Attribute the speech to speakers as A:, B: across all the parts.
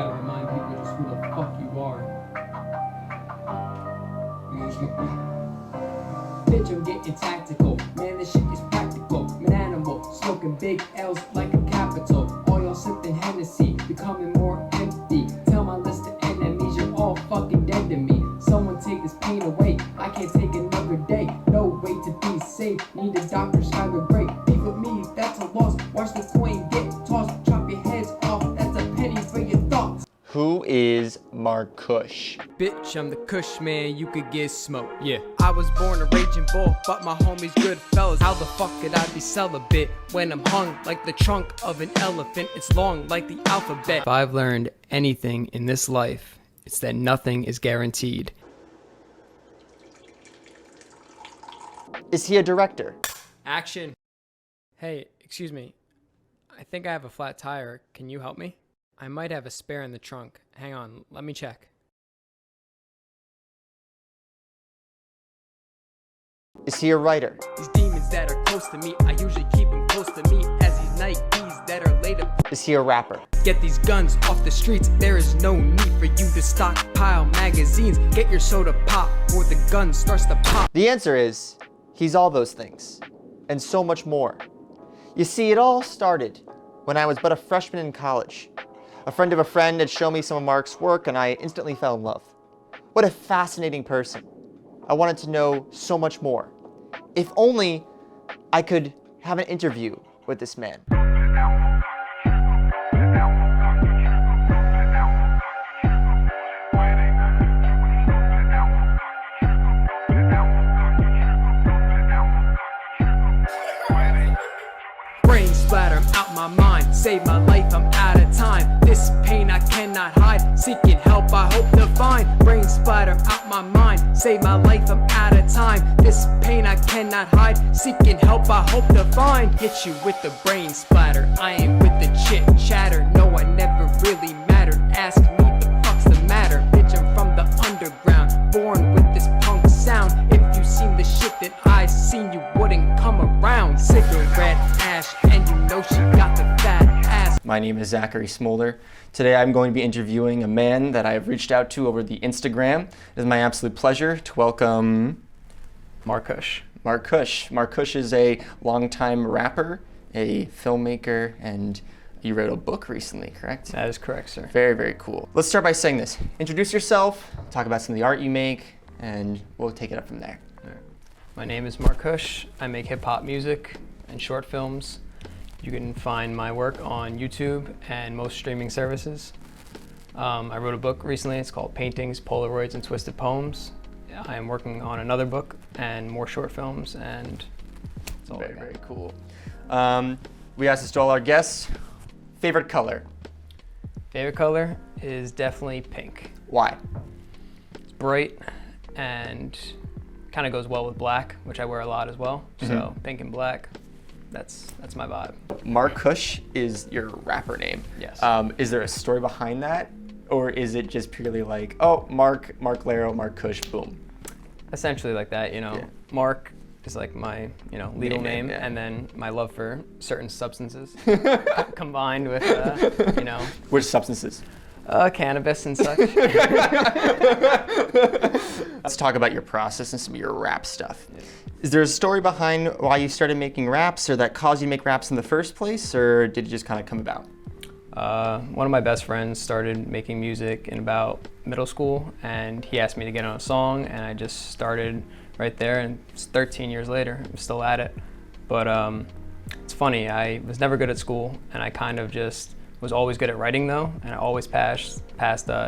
A: gotta remind people just who the fuck you are. Bitch, I'm getting tactical. Man, this shit is practical. I'm an animal, smoking big L's like a capital. All y'all sipping Hennessy, becoming more empty. Tell my list of enemies, you're all fucking dead to me. Someone take this pain away. I can't take another day. No way to be safe. Need a doctor, Skylar Great. Beef with me, that's a loss. Watch the coin get tossed. Chop your heads off. That's a penny for your thoughts.
B: Who is Markush?
A: Bitch, I'm the Kush man, you could get smoked, yeah. I was born a raging bull, but my homies good fellas. How the fuck could I be celibate when I'm hung like the trunk of an elephant? It's long like the alphabet. If I've learned anything in this life, it's that nothing is guaranteed.
B: Is he a director?
A: Action. Hey, excuse me. I think I have a flat tire. Can you help me? I might have a spare in the trunk. Hang on, let me check.
B: Is he a writer?
A: These demons that are close to me, I usually keep them close to me as these Nikes that are laid up.
B: Is he a rapper?
A: Get these guns off the streets. There is no need for you to stockpile magazines. Get your soda pop or the gun starts to pop.
B: The answer is, he's all those things, and so much more. You see, it all started when I was but a freshman in college. A friend of a friend had shown me some of Mark's work, and I instantly fell in love. What a fascinating person. I wanted to know so much more. If only I could have an interview with this man.
A: Brain splatter, I'm out my mind. Save my life, I'm out of time. This pain I cannot hide. Seeking help, I hope to find. Brain splatter, out my mind. Save my life, I'm out of time. This pain I cannot hide. Seeking help, I hope to find. Hit you with the brain splatter. I ain't with the chit chatter. No, I never really mattered. Ask me the fuck's the matter. Bitch, I'm from the underground. Born with this punk sound. If you seen the shit that I seen, you wouldn't come around. Cigarette ash, and you know she got the fat ass.
B: My name is Zachary Smolder. Today I'm going to be interviewing a man that I've reached out to over the Instagram. It is my absolute pleasure to welcome
A: Markush.
B: Markush. Markush is a longtime rapper, a filmmaker, and you wrote a book recently, correct?
A: That is correct, sir.
B: Very, very cool. Let's start by saying this. Introduce yourself, talk about some of the art you make, and we'll take it up from there.
A: My name is Markush. I make hip-hop music and short films. You can find my work on YouTube and most streaming services. I wrote a book recently. It's called Paintings, Polaroids, and Twisted Poems. I am working on another book and more short films, and it's all
B: Very, very cool. We asked this to all our guests. Favorite color?
A: Favorite color is definitely pink.
B: Why?
A: It's bright and kind of goes well with black, which I wear a lot as well. So pink and black, that's my vibe.
B: Markush is your rapper name.
A: Yes.
B: Is there a story behind that? Or is it just purely like, oh, Mark Laro, Markush, boom?
A: Essentially like that, you know.
B: Yeah.
A: Mark is like my, legal name,
B: yeah.
A: and then my love for certain substances combined with,
B: Which substances?
A: cannabis and such.
B: Let's talk about your process and some of your rap stuff. Is there a story behind why you started making raps, or that caused you to make raps in the first place, or did it just kind of come about?
A: One of my best friends started making music in about middle school, and he asked me to get on a song, and I just started right there, and it's 13 years later, I'm still at it. But it's funny, I was never good at school, and I kind of just was always good at writing though, and I always passed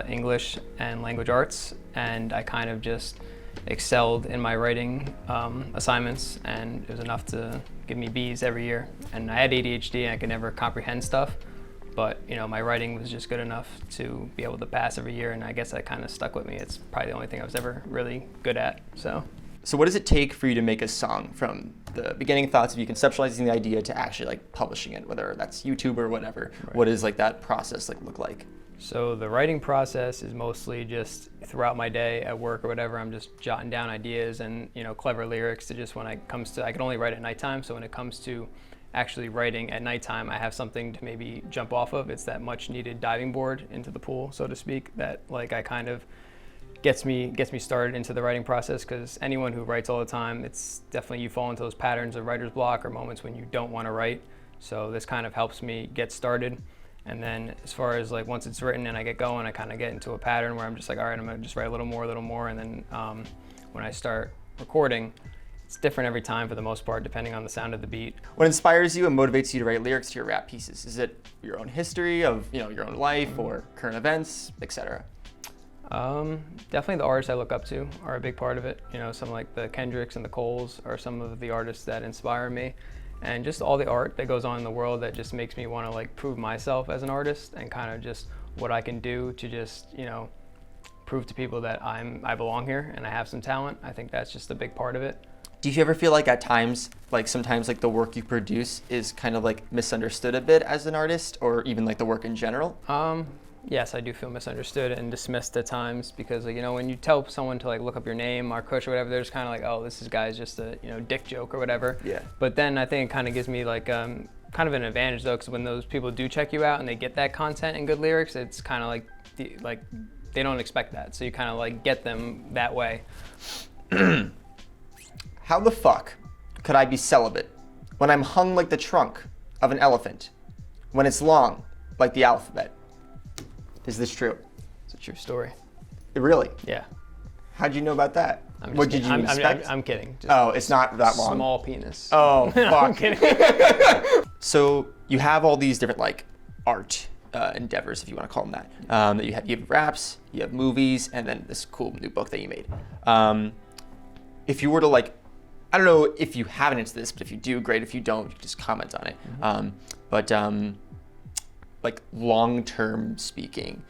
A: English and language arts, and I kind of just excelled in my writing assignments, and it was enough to give me B's every year. And I had ADHD and I could never comprehend stuff, but my writing was just good enough to be able to pass every year, and I guess that kind of stuck with me. It's probably the only thing I was ever really good at.
B: So what does it take for you to make a song from the beginning thoughts of you conceptualizing the idea to actually like publishing it, whether that's YouTube or whatever? Right. What does like that process look like?
A: So the writing process is mostly just throughout my day at work or whatever. I'm just jotting down ideas and clever lyrics to just when it comes to, I can only write at nighttime, so when it comes to actually writing at nighttime, I have something to maybe jump off of. It's that much needed diving board into the pool, so to speak, that like I kind of gets me started into the writing process, because anyone who writes all the time, it's definitely you fall into those patterns of writer's block or moments when you don't want to write. So this kind of helps me get started. And then as far as like once it's written and I get going, I kind of get into a pattern where I'm just like, all right, I'm gonna just write a little more. And then when I start recording, it's different every time for the most part, depending on the sound of the beat.
B: What inspires you and motivates you to write lyrics to your rap pieces? Is it your own history of your own life or current events, etc.?
A: Definitely the artists I look up to are a big part of it. Some like the Kendricks and the Coles are some of the artists that inspire me, and just all the art that goes on in the world that just makes me want to like prove myself as an artist and kind of just what I can do to just prove to people that I belong here and I have some talent. I think that's just a big part of it.
B: Do you ever feel like at times, like sometimes like the work you produce is kind of like misunderstood a bit as an artist, or even like the work in general?
A: Yes, I do feel misunderstood and dismissed at times, because like, when you tell someone to like look up your name, Mark Kush or whatever, they're just kind of like, oh, this guy's just a dick joke or whatever.
B: Yeah.
A: But then I think it kind of gives me like kind of an advantage though, because when those people do check you out and they get that content and good lyrics, it's kind of like they don't expect that, so you kind of like get them that way.
B: How the fuck could I be celibate when I'm hung like the trunk of an elephant, when it's long like the alphabet? Is this true?
A: It's a true story.
B: Really?
A: Yeah.
B: How'd you know about that? What did you expect?
A: I'm kidding.
B: Oh, it's not that long.
A: Small penis.
B: Oh, fuck.
A: I'm kidding.
B: So you have all these different like art endeavors, if you want to call them that. That you have raps, you have movies, and then this cool new book that you made. If you were to like, I don't know if you have an into this, but if you do, great. If you don't, you can just comment on it. Mm-hmm. Like long-term speaking,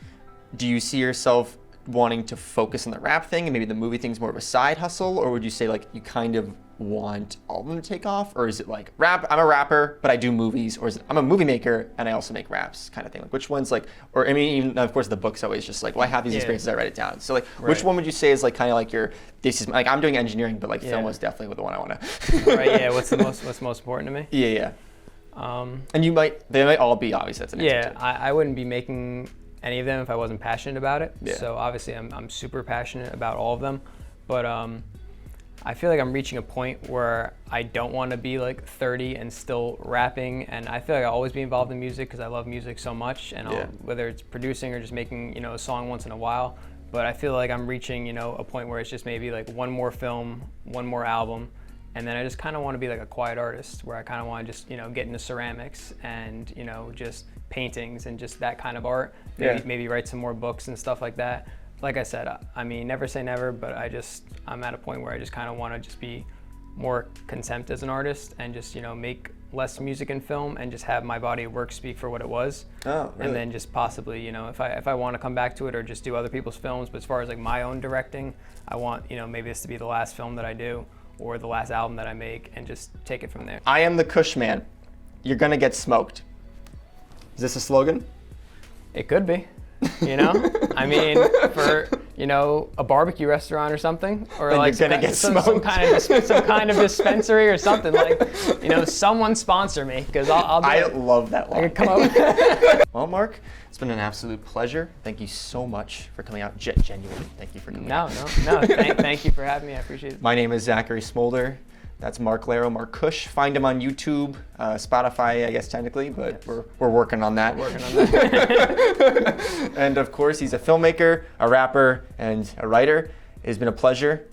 B: do you see yourself wanting to focus on the rap thing and maybe the movie thing's more of a side hustle, or would you say like you kind of want all of them to take off, or is it like rap, I'm a rapper but I do movies, or is it I'm a movie maker and I also make raps kind of thing? Like which one's like, or I mean, even of course the book's always just like, well, I have these experiences, I write it down. So like which one would you say is like kind of like this is like, I'm doing engineering, but like film was definitely the one I want to.
A: Right, yeah, what's most important to me?
B: Yeah. And they might all be obvious. That's an answer too.
A: I wouldn't be making any of them if I wasn't passionate about it.
B: Yeah.
A: So obviously I'm super passionate about all of them, but I feel like I'm reaching a point where I don't want to be like 30 and still rapping, and I feel like I'll always be involved in music because I love music so much, and whether it's producing or just making a song once in a while. But I feel like I'm reaching a point where it's just maybe like one more film, one more album. And then I just kind of want to be like a quiet artist, where I kind of want to just, get into ceramics and, just paintings and just that kind of art. Maybe write some more books and stuff like that. Like I said, I mean, never say never, but I'm at a point where I just kind of want to just be more content as an artist and just, make less music and film and just have my body of work speak for what it was.
B: Oh, really?
A: And then just possibly, if I want to come back to it or just do other people's films. But as far as like my own directing, I want, maybe this to be the last film that I do, or the last album that I make, and just take it from there.
B: I am the Kush man. You're gonna get smoked. Is this a slogan?
A: It could be, I mean, for, a barbecue restaurant or something, or
B: then
A: like
B: some
A: kind of dispensary or something, like, someone sponsor me, because I'll do
B: I
A: it.
B: love that line.
A: I could come up.
B: Well, Mark, it's been an absolute pleasure. Thank you so much for coming out. Genuinely, thank you for coming out.
A: No. Thank you for having me. I appreciate it.
B: My name is Zachary Smolder. That's Mark Laro, Mark Kush. Find him on YouTube, Spotify, I guess technically, but we're working on that. And of course, he's a filmmaker, a rapper, and a writer. It has been a pleasure.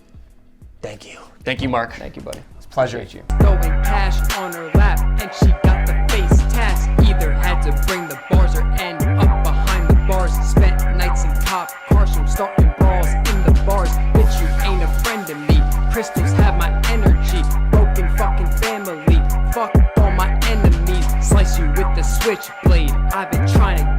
B: Thank you. Thank you, Mark.
A: Thank you, buddy.
B: It's a pleasure.
A: Appreciate
C: you. Throwing cash on her lap, and she got the face task. Either had to bring the bars or end up behind the bars. Spent nights in cop cars from starting brawls in the bars. Bitch, you ain't a friend to me. Crystals have my energy. Broken fucking family. Fuck all my enemies. Slice you with the switchblade. I've been trying to